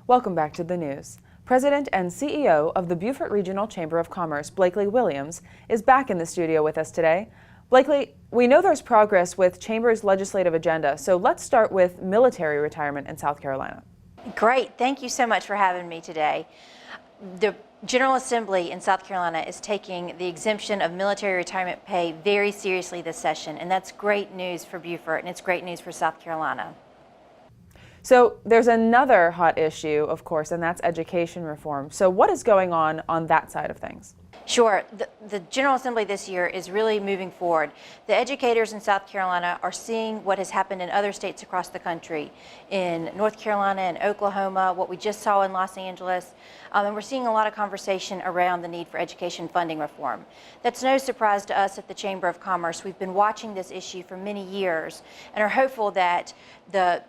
Welcome back to the news. President and CEO of the Beaufort Regional Chamber of Commerce, Blakely Williams, is back in the studio with us today. Blakely, we know there's progress with Chamber's legislative agenda, so let's start with military retirement in South Carolina. Great. Thank you so much for having me today. The General Assembly in South Carolina is taking the exemption of military retirement pay very seriously this session, and that's great news for Beaufort, and it's great news for South Carolina. So there's another hot issue, of course, and that's education reform. So what is going on that side of things? Sure. The General Assembly this year is really moving forward. The educators in South Carolina are seeing what has happened in other states across the country, in North Carolina and Oklahoma, what we just saw in Los Angeles, and we're seeing a lot of conversation around the need for education funding reform. That's no surprise to us at the Chamber of Commerce. We've been watching this issue for many years and are hopeful that the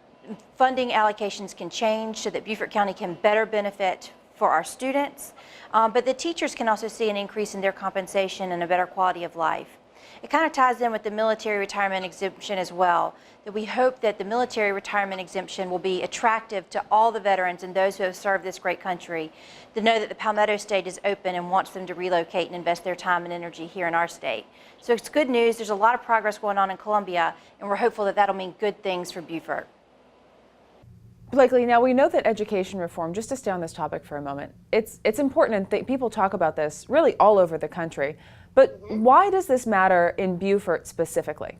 funding allocations can change so that Beaufort County can better benefit for our students, but the teachers can also see an increase in their compensation and a better quality of life. It kind of ties in with the military retirement exemption as well, that we hope that the military retirement exemption will be attractive to all the veterans and those who have served this great country, to know that the Palmetto State is open and wants them to relocate and invest their time and energy here in our state. So it's good news. There's a lot of progress going on in Columbia, and we're hopeful that that'll mean good things for Beaufort. Blakely, now we know that education reform, just to stay on this topic for a moment, it's important and people talk about this really all over the country, but why does this matter in Beaufort specifically?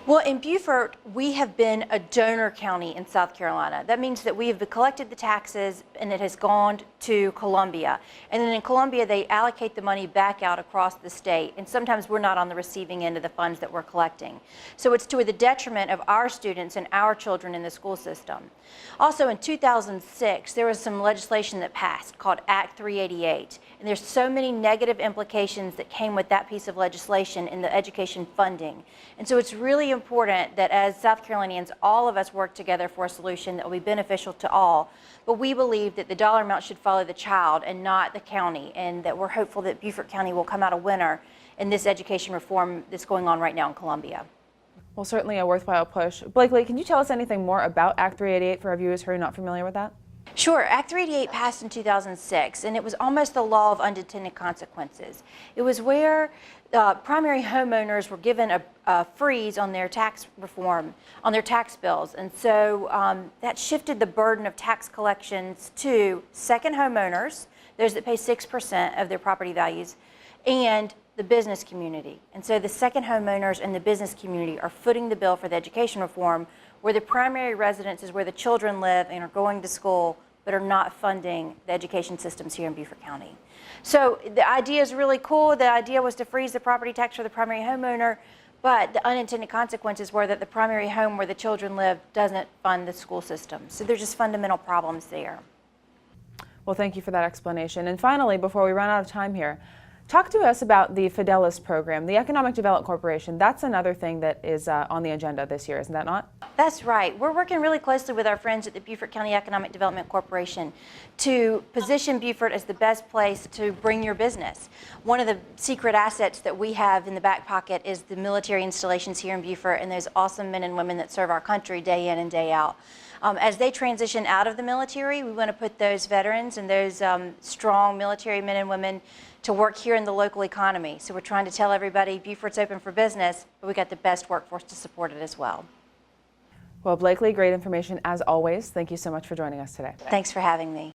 Well, in Beaufort, we have been a donor county in South Carolina. That means that we have collected the taxes and it has gone to Columbia. And then in Columbia, they allocate the money back out across the state. And sometimes we're not on the receiving end of the funds that we're collecting. So it's to the detriment of our students and our children in the school system. Also in 2006, there was some legislation that passed called Act 388. And there's so many negative implications that came with that piece of legislation in the education funding. And so it's really important that as South Carolinians, all of us work together for a solution that will be beneficial to all. But we believe that the dollar amount should follow the child and not the county, and that we're hopeful that Beaufort County will come out a winner in this education reform that's going on right now in Columbia. Well, certainly a worthwhile push. Blakely, can you tell us anything more about Act 388 for our viewers who are not familiar with that? Sure. Act 388 passed in 2006, and it was almost the law of unintended consequences. It was where primary homeowners were given a freeze on their tax reform, on their tax bills, and so that shifted the burden of tax collections to second homeowners, those that pay 6% of their property values, and the business community. And so the second homeowners and the business community are footing the bill for the education reform, where the primary residence is where the children live and are going to school, but are not funding the education systems here in Beaufort County. So the idea is really cool. The idea was to freeze the property tax for the primary homeowner, but the unintended consequences were that the primary home where the children live doesn't fund the school system. So there's just fundamental problems there. Well, thank you for that explanation. And finally, before we run out of time here, talk to us about the Fidelis program, the Economic Development Corporation. That's another thing that is on the agenda this year, isn't that not? That's right. We're working really closely with our friends at the Beaufort County Economic Development Corporation to position Beaufort as the best place to bring your business. One of the secret assets that we have in the back pocket is the military installations here in Beaufort and those awesome men and women that serve our country day in and day out. As they transition out of the military, we want to put those veterans and those strong military men and women to work here in the local economy. So we're trying to tell everybody Beaufort's open for business, but we've got the best workforce to support it as well. Well, Blakely, great information as always. Thank you so much for joining us today. Thanks for having me.